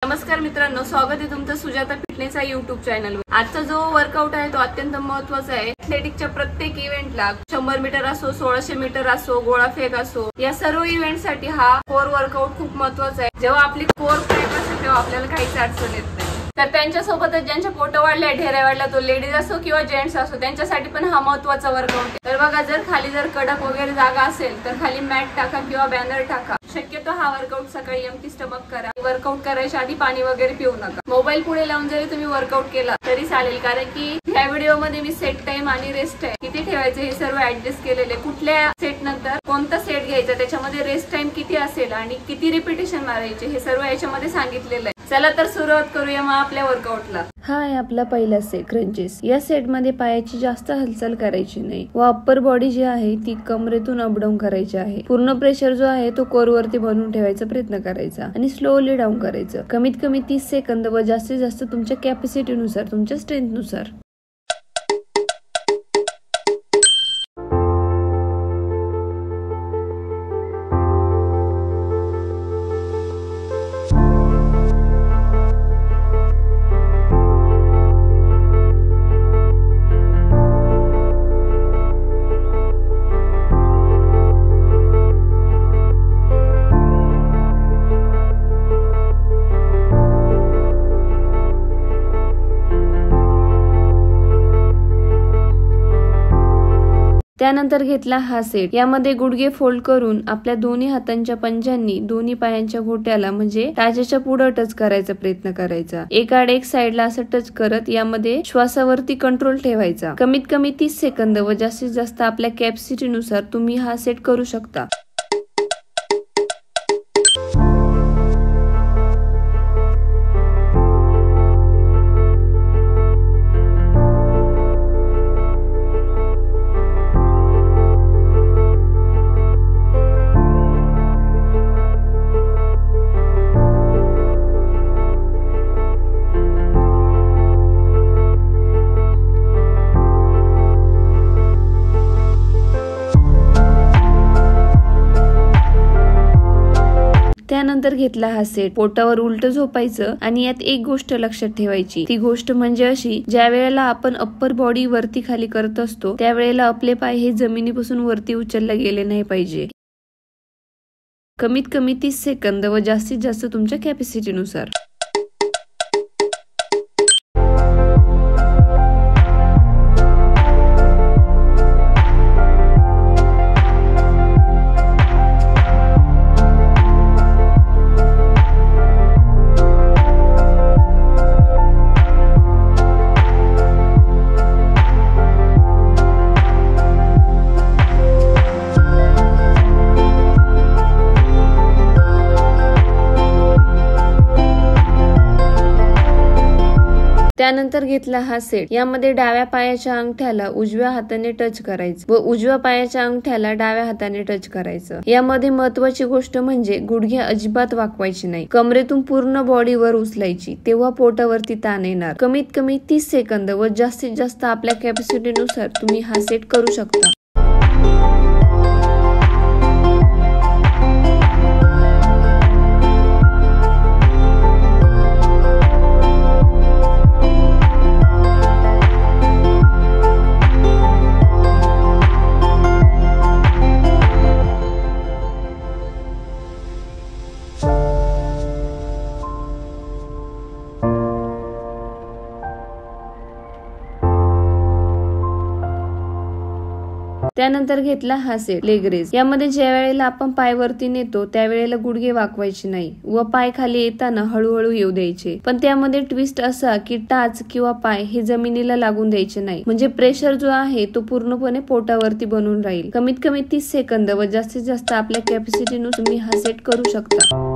नमस्कार मित्रांनो, स्वागत आहे तुमचं सुजाता फिटनेस या युट्यूब चॅनलवर। आजचा जो वर्कआउट आहे तो अत्यंत महत्त्वाचा आहे। एथलेटिकच्या प्रत्येक इव्हेंटला 100 मीटर असो, 1600 मीटर असो, गोळाफेक असो, या सर्व इव्हेंटसाठी हा कोर वर्कआउट खूप महत्त्वाचा आहे। जेव्हा आपली कोर क्रॅक असते तेव्हा आपल्याला काहीच अडचण येत नाही। तर त्यांच्यासोबतच ज्यांच्या पोट वाढल्या, ढेऱ्या वाढल्या, तो लेडीज असो किंवा जेंट्स असो, त्यांच्यासाठी पण हा महत्त्वाचा वर्कआउट आहे। तर बघा, जर खाली कडक वगैरे जागा असेल तर खाली मॅट टाका किंवा बॅनर टाका। शक्यतो हा वर्कआउट सकाळी एम्प्टी स्टमक करा। वर्कआउट करायच्या आधी पाणी वगैरे पिऊ नका। मोबाईल पुढे लावून जरी तुम्ही वर्कआउट केला तरी चालेल, कारण की ह्या व्हिडिओ मध्ये मी सेट टाइम आणि रेस्ट टाइम किती ठेवायचे हे सर्व ऍडजस्ट केलेले। कुठल्या सेट नंतर कोणता सेट घ्यायचा, त्याच्यामध्ये रेस्ट टाइम किती असेल आणि किती रिपिटेशन मारायचे हे सर्व याच्यामध्ये सांगितलेलं आहे। चला तर सुरुवात करूया मग आपल्या वर्कआउटला। हा आहे आपला पहिला सेट, क्रंचेस। या सेट मध्ये पायाची जास्त हालचाल करायची नाही व अप्पर बॉडी जी आहे ती कमरेतून अप डाऊन करायची आहे। पूर्ण प्रेशर जो आहे तो कोर वरती बनवून ठेवायचा प्रयत्न करायचा आणि स्लोली डाऊन करायचं। कमीत कमी 30 सेकंद व जास्तीत जास्त तुमच्या कॅपॅसिटी नुसार, तुमच्या स्ट्रेंथ नुसार। त्यानंतर घेतला हा सेट। यामध्ये गुडघे फोल्ड करून आपल्या दोन्ही हातांच्या पंजांनी दोन्ही पायांच्या घोट्याला म्हणजे टाचेच्या पुढे टच करायचा प्रयत्न करायचा। एकाड एक साइडला असं टच करत यामध्ये श्वासावरती कंट्रोल ठेवायचा। कमीत कमी 30 सेकंद व जास्तीत जास्त आपल्या कॅपॅसिटी नुसार तुम्ही हा सेट करू शकता। त्यानंतर घेतला हा सेट। पोटावर उलट झोपायचं आणि यात एक गोष्ट लक्षात ठेवायची, ती गोष्ट म्हणजे अशी, ज्या वेळेला आपण अप्पर बॉडी वरती खाली करत असतो त्यावेळेला आपले पाय हे जमिनीपासून वरती उचलले गेले नाही पाहिजे। कमीत कमी 30 सेकंद व जास्तीत जास्त तुमच्या कॅपॅसिटी नुसार। त्यानंतर घेतला हा सेट। यामध्ये डाव्या पायाच्या अंगठ्याला उजव्या हाताने टच करायचं व उजव्या पायाच्या अंगठ्याला डाव्या हाताने टच करायचं। यामध्ये महत्वाची गोष्ट म्हणजे गुडघे अजिबात वाकवायचे नाही। कमरेतून पूर्ण बॉडी वर उचलायची, तेव्हा पोटावरती ताण येणार। कमीत कमी 30 सेकंद व जास्तीत जास्त आपल्या कॅपॅसिटी नुसार तुम्ही हा सेट करू शकता। त्यानंतर घेतला हा सेट, लेग रेज। यामध्ये ज्या वेळेला आपण पाय वरती नेतो त्यावेळेला गुडघे वाकवायचे नाही व पाय खाली येताना हळूहळू येऊ द्यायचे। पण त्यामध्ये ट्विस्ट असा की टाच किंवा पाय हे जमिनीला लागून द्यायचे नाही, म्हणजे प्रेशर जो आहे तो पूर्णपणे पोटावरती बनून राहील। कमीत कमी 30 सेकंद व जास्तीत जास्त आपल्या कॅपॅसिटीनुसार तुम्ही हा सेट करू शकता।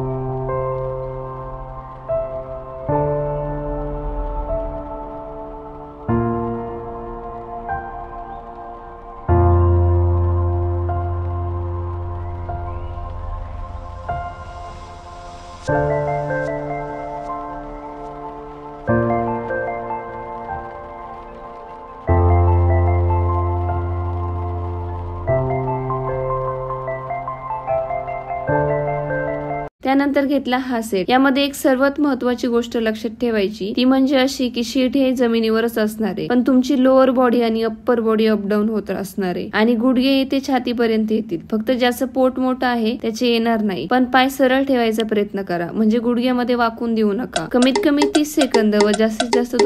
त्यानंतर घेतला हा सेट. यामध्ये एक सर्वात महत्वाची गोष्ट लक्षात ठेवायची ती म्हणजे अशी की शीट हे जमिनीवरच असणार आहे, पण तुमची लोअर बॉडी आणि अप्पर बॉडी अपडाऊन होत असणार आहे आणि गुडघे येते छातीपर्यंत येतील. फक्त ज्याचं पोट मोठं आहे त्याचे येणार नाही, पण पाय सरळ ठेवायचा प्रयत्न करा, म्हणजे गुडघ्यामध्ये वाकून देऊ नका. कमीत कमी 30 सेकंद व जास्तीत जास्त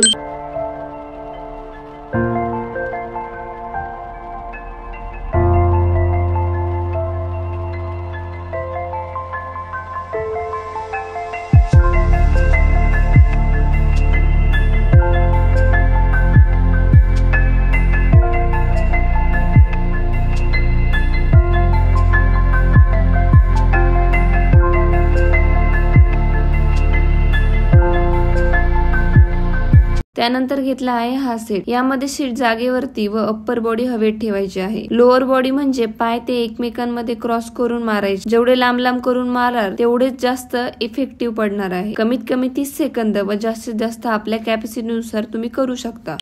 त्यानंतर घेतला आहे हा सेट. यामध्ये शीट जागेवरती व अप्पर बॉडी हवेत ठेवायची आहे. लोअर बॉडी म्हणजे पाय ते एकमेकांमध्ये क्रॉस करून मारायचे. जेवढे लांब लांब करून माराल तेवढेच जास्त इफेक्टिव्ह पडणार आहे. कमीत कमी 30 सेकंद व जास्तीत जास्त आपल्या कॅपॅसिटीनुसार तुम्ही करू शकता.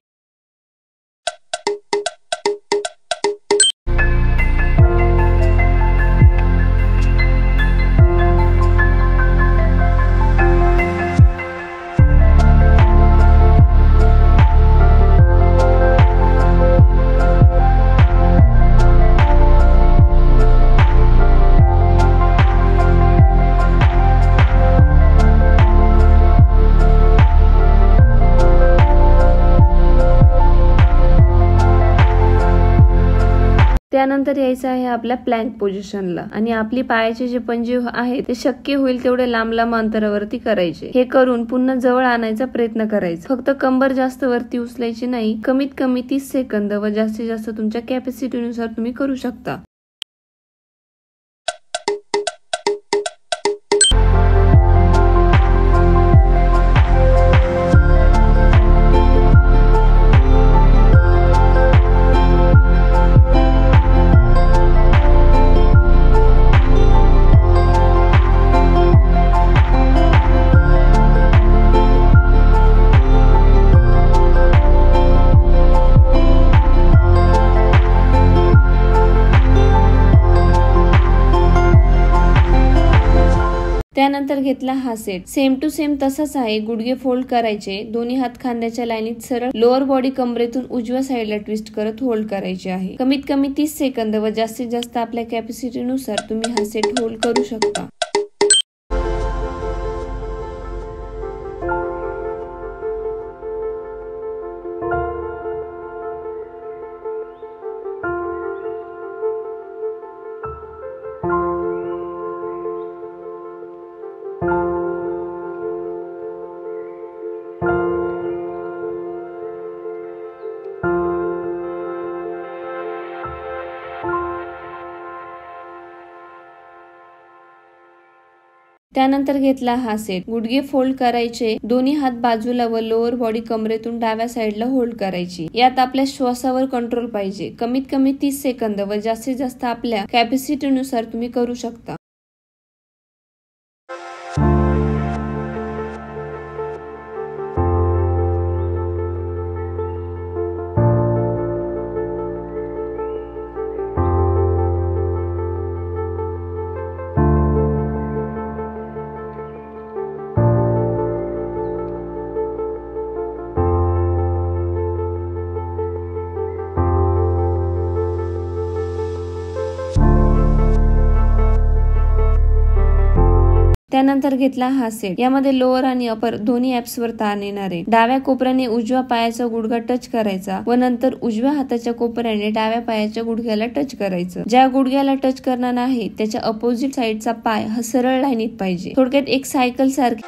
त्यानंतर यायचं आहे आपल्या प्लँक पोझिशनला आणि आपली पायाचे जे पंजे आहेत ते शक्य होईल तेवढे लांब लांब अंतरावरती करायचे. हे करून पुन्हा जवळ आणायचा प्रयत्न करायचा. फक्त कंबर जास्त वरती उचलायची नाही. कमीत कमी 30 सेकंद व जास्तीत जास्त तुमच्या कॅपॅसिटीनुसार तुम्ही करू शकता. त्यानंतर घेतला हा सेट. सेम टू सेम तसाच आहे. गुडघे फोल्ड करायचे, दोन्ही हात खांद्याच्या लाईनीत सरळ, लोअर बॉडी कमरेतून उजव्या साईडला ट्विस्ट करत होल्ड करायचे आहे. कमीत कमी 30 सेकंद व जास्तीत जास्त आपल्या कॅपॅसिटीनुसार तुम्ही हा सेट होल्ड करू शकता. त्यानंतर घेतला हा सेट. गुडघे फोल्ड करायचे, दोन्ही हात बाजूला व लोअर बॉडी कमरेतून डाव्या साईडला होल्ड करायची. यात आपल्या श्वासावर कंट्रोल पाहिजे. कमीत कमी 30 सेकंद व जास्तीत जास्त आपल्या कॅपॅसिटीनुसार तुम्ही करू शकता. त्यानंतर घेतला हा सेट. यामध्ये लोअर आणि अपर दोन्ही ऍप्स वर ताण येणार आहे. डाव्या कोपऱ्याने उजव्या पायाचा गुडघा टच करायचा व नंतर उजव्या हाताच्या कोपऱ्याने डाव्या पायाच्या गुडघ्याला टच करायचं. ज्या गुडघ्याला टच करणार नाही त्याच्या अपोजिट साइडचा पाय हा सरळ लाईनीत पाहिजे. थोडक्यात एक सायकल सारखी.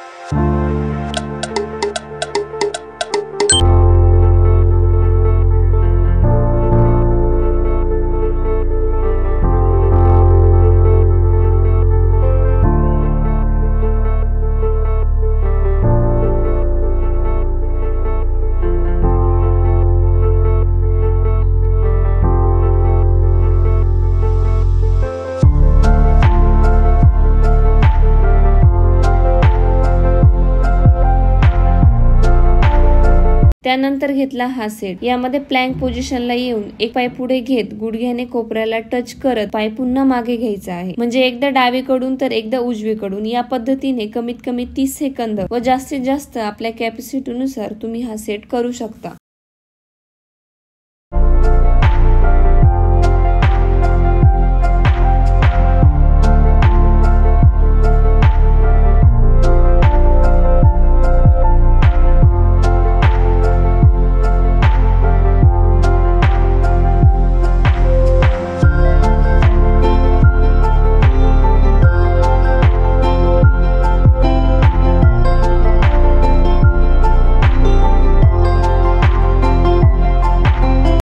त्यानंतर घेतला हा सेट. यामध्ये प्लँक पोझिशनला येऊन एक पाय पुढे घेत गुडघ्याने कोपऱ्याला टच करत पाय पुन्हा मागे घ्यायचा आहे. म्हणजे एकदा डावीकडून तर एकदा उजवीकडून, या पद्धतीने कमीत कमी 30 सेकंद व जास्तीत जास्त आपल्या कॅपॅसिटीनुसार तुम्ही हा सेट करू शकता.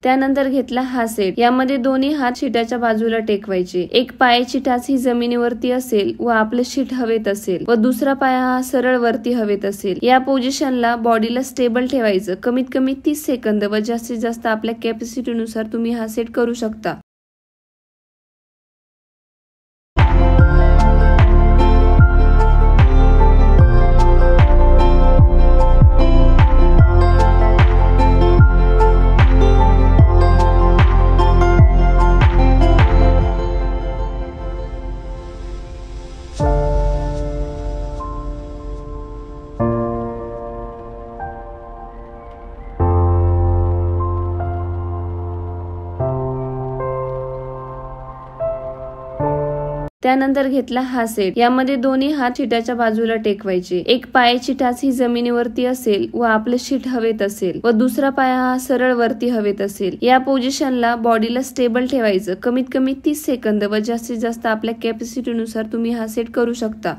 त्यानंतर घेतला हा सेट. यामध्ये दोन्ही हात शीटाच्या बाजूला टेकवायचे. एक पायाची टाच ही जमिनीवरती असेल व आपलं शीट हवेत असेल व दुसरा पाय हा सरळ वरती हवेत असेल. या पोझिशनला बॉडीला स्टेबल ठेवायचं. कमीत कमी 30 सेकंद व जास्तीत जास्त आपल्या कॅपॅसिटीनुसार तुम्ही हा सेट करू शकता. त्यानंतर घेतला हा सेट. यामध्ये दोन्ही हात शीटाच्या बाजूला टेकवायचे. एक पायाची टाच ही जमिनीवरती असेल व आपलं शीट हवेत असेल व दुसरा पाय हा सरळ वरती हवेत असेल. या पोझिशनला बॉडीला स्टेबल ठेवायचं. कमीत कमी 30 सेकंद व जास्तीत जास्त आपल्या कॅपॅसिटीनुसार तुम्ही हा सेट करू शकता.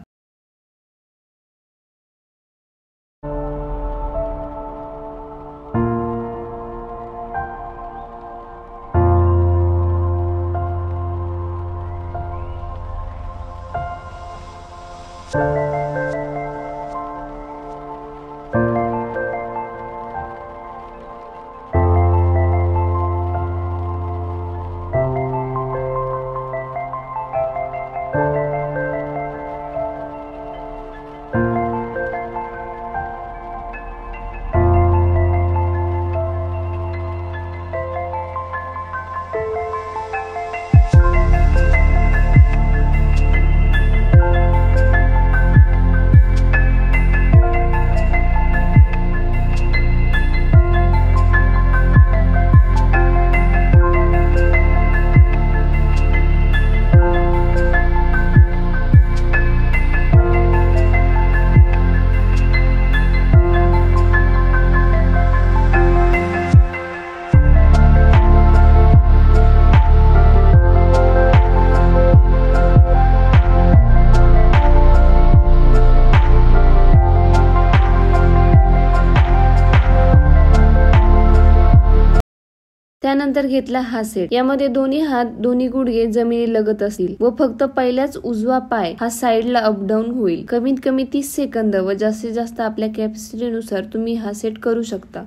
त्यानंतर घेतला हा सेट. यामध्ये दोन्ही हात दोन्ही गुडघे जमिनी लगत असतील व फक्त पहिल्याच उजवा पाय हा साईडला अपडाऊन होईल. कमीत कमी 30 सेकंद व जास्तीत जास्त आपल्या कॅपॅसिटीनुसार तुम्ही हा सेट करू शकता.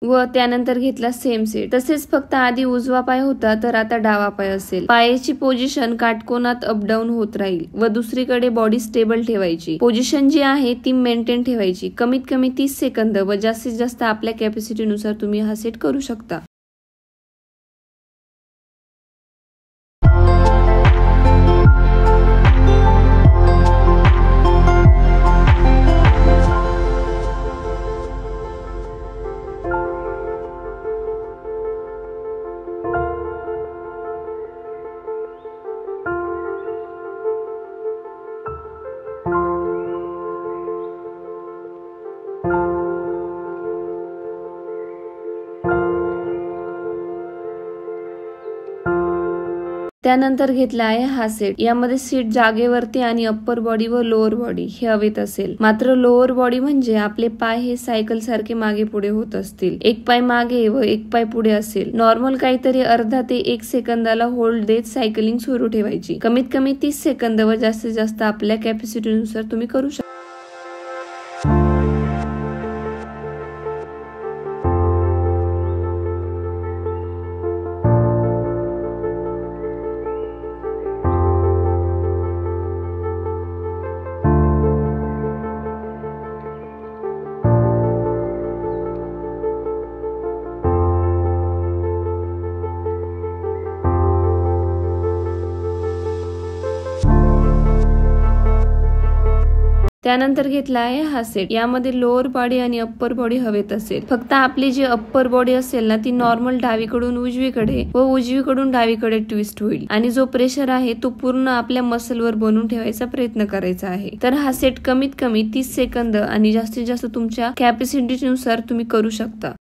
व त्यानंतर घेतला सेम सेट. तसेच फक्त आधी उजवा पाय होता तर आता डावा पाय असेल. पायाची पोझिशन काटकोनात अपडाऊन होत राहील व दुसरीकडे बॉडी स्टेबल ठेवायची. पोझिशन जी आहे ती मेंटेन ठेवायची. कमीत कमी 30 सेकंद व जास्तीत जास्त आपल्या कॅपॅसिटीनुसार तुम्ही हा सेट करू शकता. त्यानंतर घेतला आहे हा सेट. यामध्ये सीट जागेवरती आणि अप्पर बॉडी व लोअर बॉडी हे हवेत असेल. मात्र लोअर बॉडी म्हणजे आपले पाय हे सायकल सारखे मागे पुढे होत असतील. एक पाय मागे व एक पाय पुढे असेल. नॉर्मल काहीतरी अर्धा ते 1 सेकंदाला होल्ड देत सायकलिंग सुरू ठेवायची. कमीत कमी 30 सेकंद व जास्तीत जास्त आपल्या कॅपॅसिटीनुसार तुम्ही करू शकता. त्यानंतर घेतला आहे हा सेट. यामध्ये लोअर बॉडी आणि अप्पर बॉडी हवेत असेल. फक्त आपली जी अप्पर बॉडी असेल ना ती नॉर्मल डावीकडून उजवीकडे व उजवीकडून डावीकडे ट्विस्ट होईल आणि जो प्रेशर आहे तो पूर्ण आपल्या मसलवर बनवून ठेवायचा प्रयत्न करायचा आहे. तर हा सेट कमीत कमी 30 सेकंद आणि जास्तीत जास्त तुमच्या कॅपॅसिटीनुसार तुम्ही करू शकता.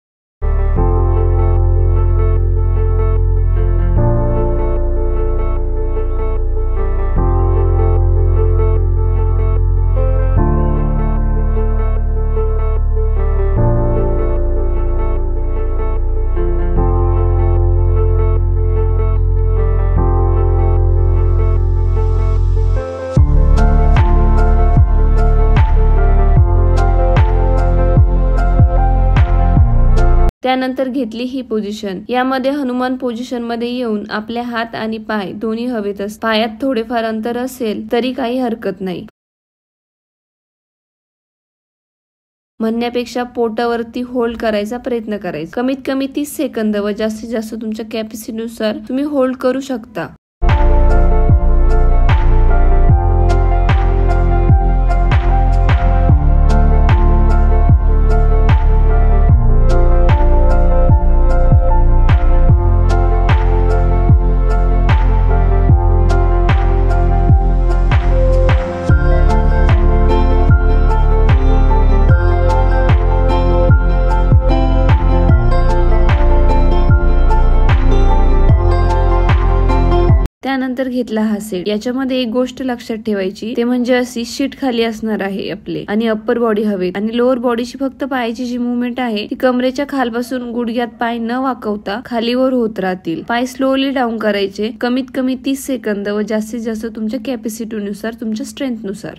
त्यानंतर घेतली ही पोझिशन. यामध्ये हनुमान पोझिशन मध्ये येऊन आपले हात आणि पाय दोन्ही हवेत असतात. पायात थोडेफार अंतर असेल तरी काही हरकत नाही. म्हणण्यापेक्षा पोटावरती होल्ड करायचा प्रयत्न करायचा. कमीत कमी 30 सेकंद व जास्तीत जास्त तुमच्या कॅपॅसिटीनुसार तुम्ही होल्ड करू शकता. त्यानंतर घेतला हा सेट. याच्यामध्ये एक गोष्ट लक्षात ठेवायची ते म्हणजे अशी शीट खाली असणार आहे आपले आणि अप्पर बॉडी हवेत आणि लोअर बॉडीची फक्त पायाची जी मुवमेंट आहे ती कमरेच्या खालपासून गुडघ्यात पाय न वाकवता खालीवर होत राहतील. पाय स्लोली डाऊन करायचे. कमीत कमी 30 सेकंद व जास्तीत जास्त तुमच्या कॅपॅसिटीनुसार तुमच्या स्ट्रेंथनुसार.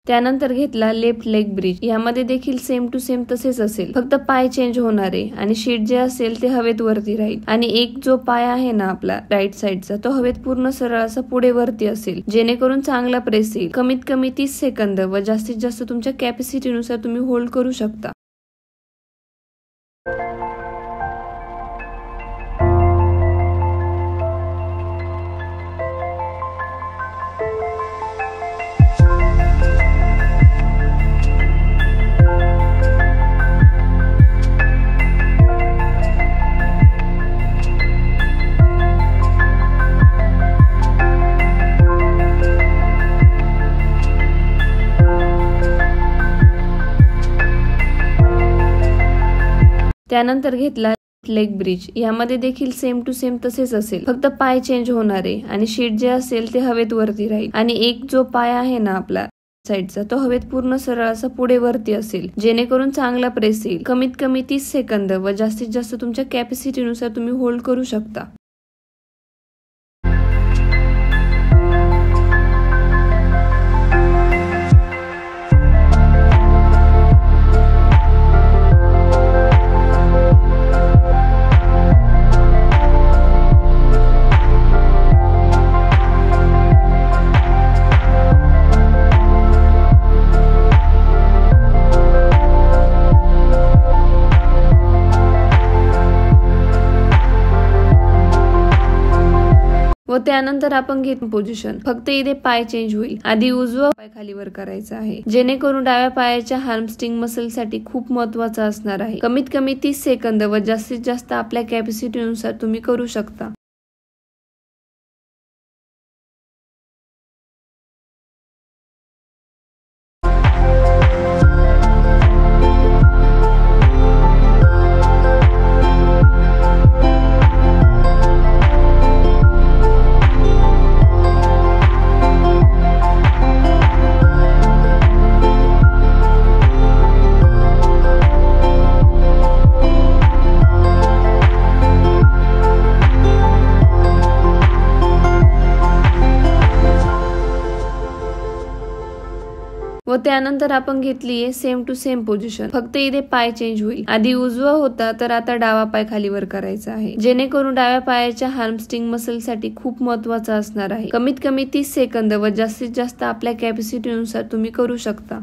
त्यानंतर घेतला लेफ्ट लेग ब्रिज. यामध्ये देखील सेम टू सेम तसेच असेल, फक्त पाय चेंज होणार आहे आणि शीट जे असेल ते हवेत वरती राहील आणि एक जो पाय आहे ना आपला राईट साइडचा तो हवेत पूर्ण सरळ असा पुढे वरती असेल, जेणेकरून चांगला प्रेस येईल. कमीत कमी 30 सेकंद व जास्तीत जास्त तुमच्या कॅपॅसिटीनुसार तुम्ही होल्ड करू शकता. त्यानंतर घेतला लेग ब्रिज. यामध्ये देखील सेम टू सेम तसेच असेल, फक्त पाय चेंज होणार आहे आणि शीट जे असेल ते हवेत वरती राहील आणि एक जो पाय आहे ना आपला साईडचा तो हवेत पूर्ण सरळ असा पुढे वरती असेल, जेणेकरून चांगला प्रेस येईल. कमीत कमी 30 सेकंद व जास्तीत जास्त तुमच्या कॅपॅसिटीनुसार तुम्ही होल्ड करू शकता. व त्यानंतर आपण घेत पोझिशन. फक्त इथे पाय चेंज होईल. आधी उजवा पाय खाली वर करायचा आहे, जेणेकरून डाव्या पायाच्या हार्मस्ट्रिंग मसल साठी खूप महत्वाचा असणार आहे. कमीत कमी 30 सेकंद व जास्तीत जास्त आपल्या कॅपॅसिटीनुसार तुम्ही करू शकता. व त्यानंतर आपण घेतलीये सेम टू सेम पोझिशन. फक्त इथे पाय चेंज होईल. आधी उजवा होता तर आता डावा पाय खाली वर करायचा आहे, जेणेकरून डाव्या पायाच्या हार्मस्ट्रिंग मसल साठी खूप महत्वाचा असणार आहे. कमीत कमी 30 सेकंद व जास्तीत जास्त आपल्या कॅपॅसिटीनुसार तुम्ही करू शकता.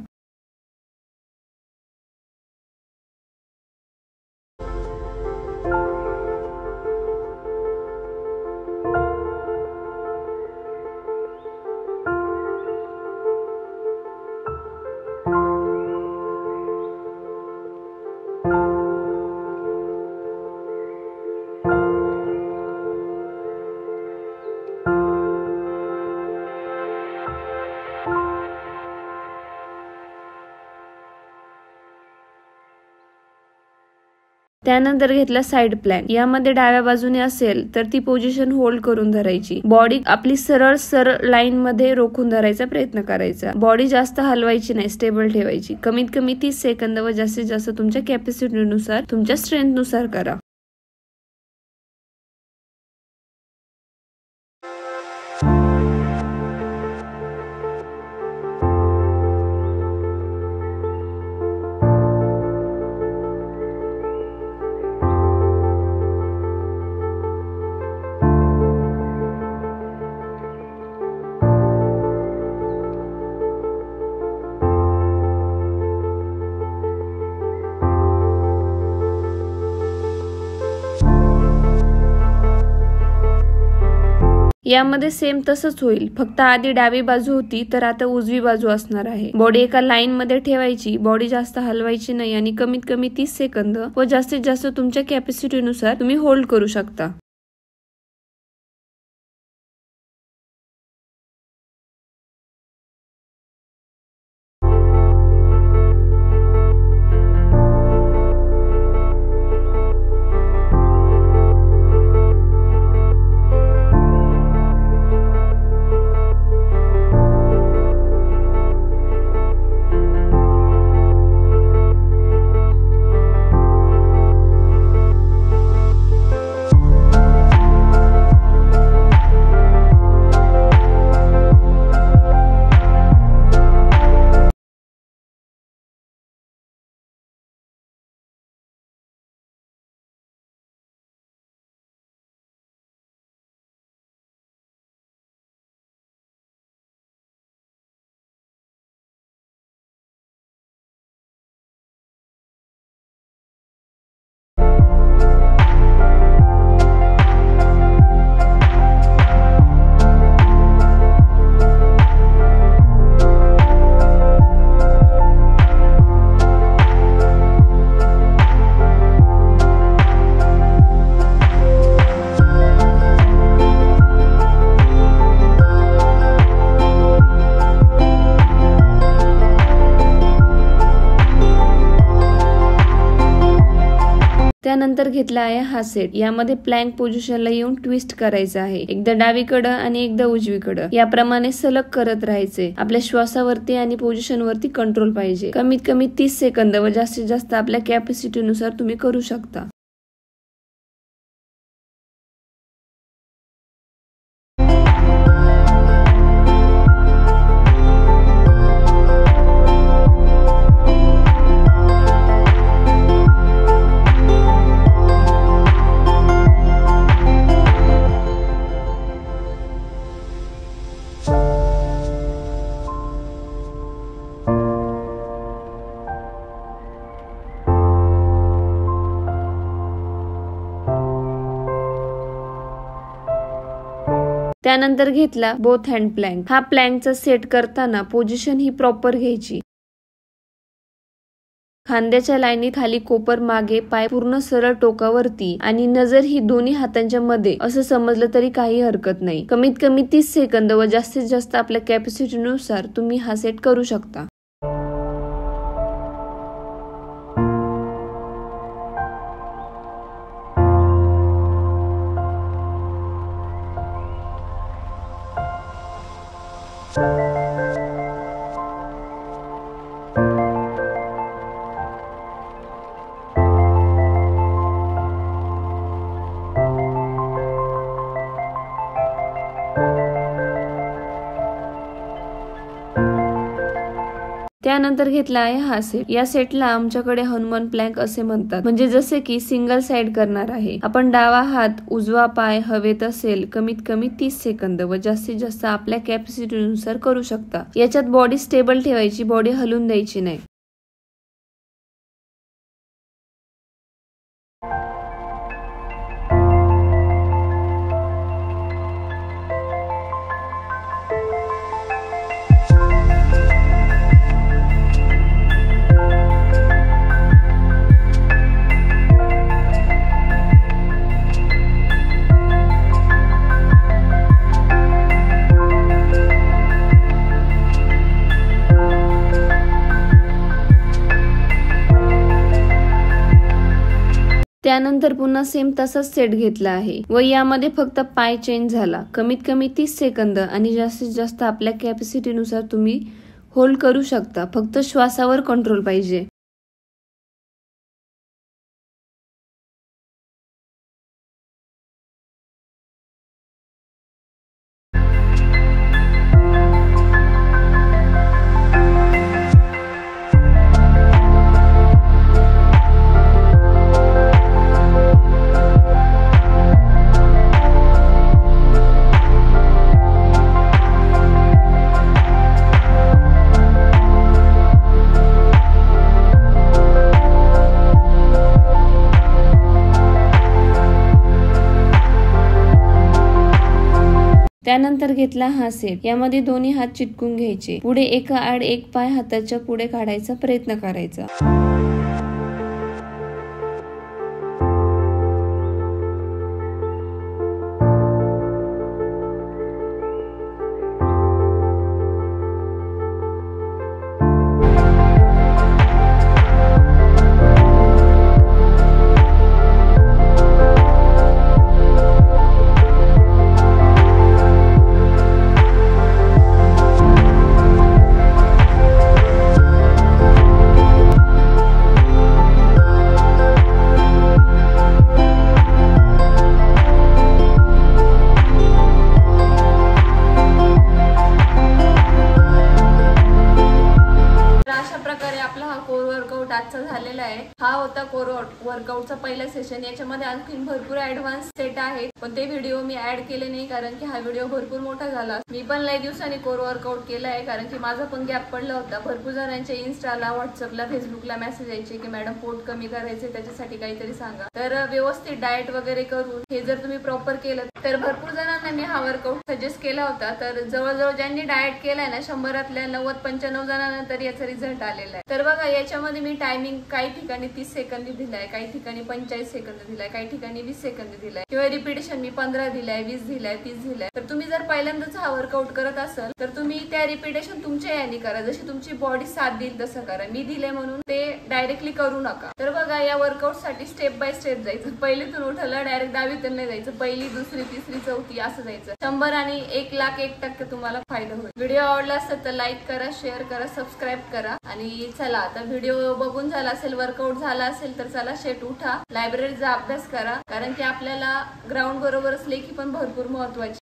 त्यानंतर घेतला साइड प्लॅन. यामध्ये डाव्या बाजूने असेल तर ती पोझिशन होल्ड करून धरायची. बॉडी आपली सरळ लाईन मध्ये रोखून धरायचा प्रयत्न करायचा. बॉडी जास्त हलवायची नाही, स्टेबल ठेवायची. कमीत कमी 30 सेकंद व जास्तीत जास्त तुमच्या कॅपॅसिटीनुसार, तुमच्या स्ट्रेंथनुसार करा. यामध्ये सेम तसंच होईल, फक्त आधी डावी बाजू होती तर आता उजवी बाजू असणार आहे. बॉडी एका लाईन मध्ये ठेवायची, बॉडी जास्त हलवायची नाही आणि कमीत कमी 30 सेकंद व जास्तीत जास्त तुमच्या कॅपॅसिटीनुसार तुम्ही होल्ड करू शकता. त्यानंतर घेतला आहे हा सेट. यामध्ये प्लँक पोझिशनला येऊन ट्विस्ट करायचं आहे. एकदा डावीकडं आणि एकदा उजवीकडं याप्रमाणे सलग करत राहायचे. आपल्या श्वासावरती आणि पोझिशन वरती कंट्रोल पाहिजे. कमीत कमी 30 सेकंद व जास्तीत जास्त आपल्या कॅपॅसिटी नुसार तुम्ही करू शकता. त्यानंतर घेतला बोथ हँड प्लँक. हा प्लँकचा सेट करताना पोझिशन ही प्रॉपर घ्यायची. खांद्याच्या लाईनी खाली कोपर मागे, पाय पूर्ण सरळ टोकावरती आणि नजर ही दोन्ही हातांच्या मध्ये असं समजलं तरी काही हरकत नाही. कमीत कमी 30 सेकंद व जास्तीत जास्त आपल्या कॅपॅसिटी नुसार तुम्ही हा सेट करू शकता. त्यानंतर घेतला आहे हा सेट. या सेटला आमच्याकडे हनुमान प्लँक असे म्हणतात. म्हणजे जसे की सिंगल साइड करणार आहे. आपण डावा हात उजवा पाय हवेत असेल कमीत कमी 30 सेकंद व जास्तीत जास्त आपल्या कॅपॅसिटी नुसार करू शकता. याच्यात बॉडी स्टेबल ठेवायची, बॉडी हलून द्यायची नाही. त्यानंतर पुन्हा सेम तसाच सेट घेतला आहे व यामध्ये फक्त पाय चेंज झाला. कमीत कमी 30 सेकंद आणि जास्तीत जास्त आपल्या कॅपॅसिटी नुसार तुम्ही होल्ड करू शकता. फक्त श्वासावर कंट्रोल पाहिजे. त्यानंतर घेतला हा सेट. यामध्ये दोन्ही हात चिटकून घ्यायचे. पुढे एका आड एक पाय हाताच्या पुढे काढायचा प्रयत्न करायचा. आजचा झालेला आहे. हा होता कोर वर्कआउटचा पहिला सेशन. याच्यामध्ये आणखीन भरपूर ऍडव्हान्स सेट आहेत, पण ते व्हिडिओ मी ऍड केले नाही कारण की हा व्हिडिओ भरपूर मोठा झाला. मी पण लई दिवसांनी कोर वर्कआउट केला आहे कारण की माझा पण गॅप पडला होता. भरपूर जणांचे इन्स्टाला, व्हॉट्सअपला, फेसबुकला मेसेज यायचे की मॅडम पोट कमी करायचे, त्याच्यासाठी काहीतरी सांगा. तर व्यवस्थित डाएट वगैरे करून हे जर तुम्ही प्रॉपर केलं तर भरपूर जणांना मी हा वर्कआउट सजेस्ट केला होता. तर जवळजवळ ज्यांनी डाएट केलाय ना 100 90-95 जणांना तरी याचा रिझल्ट आलेला आहे. तर बघा याच्यामध्ये मी टायमिंग काही ठिकाणी 30 सेकंद दिलाय, काही ठिकाणी 45 सेकंद सेकंद दिलाय, काही ठिकाणी 20 सेकंद दिलाय, किंवा रिपिटेशन मी 15 दिलाय, 20 दिलाय, 30 दिलाय. तर तुम्ही जर पहिल्यांदाच हा वर्कआउट करत असाल तर तुम्ही त्या रिपिटेशन तुमच्या याने करा, जशी तुमची बॉडी साथ देईल तसं करा. मी दिले म्हणून ते डायरेक्टली करू नका. तर बघा, या वर्कआउट साठी स्टेप बाय स्टेप जायचं. पहिलीतून उठलं डायरेक्ट 10वीतून नाही जायचं, पहिली, दुसरी, तिसरी, चौथी असं जायचं. 100 आणि 1,01,000% तुम्हाला फायदा होईल. व्हिडिओ आवडला असेल तर लाईक करा, शेअर करा, सबस्क्राईब करा. आणि चला, आता व्हिडिओ बघून झाला असेल, वर्कआउट झाला असेल तर चला शेट उठा, लायब्ररीचा अभ्यास करा, कारण की आपल्याला ग्राउंड बरोबरच लेखी पण भरपूर महत्वाची.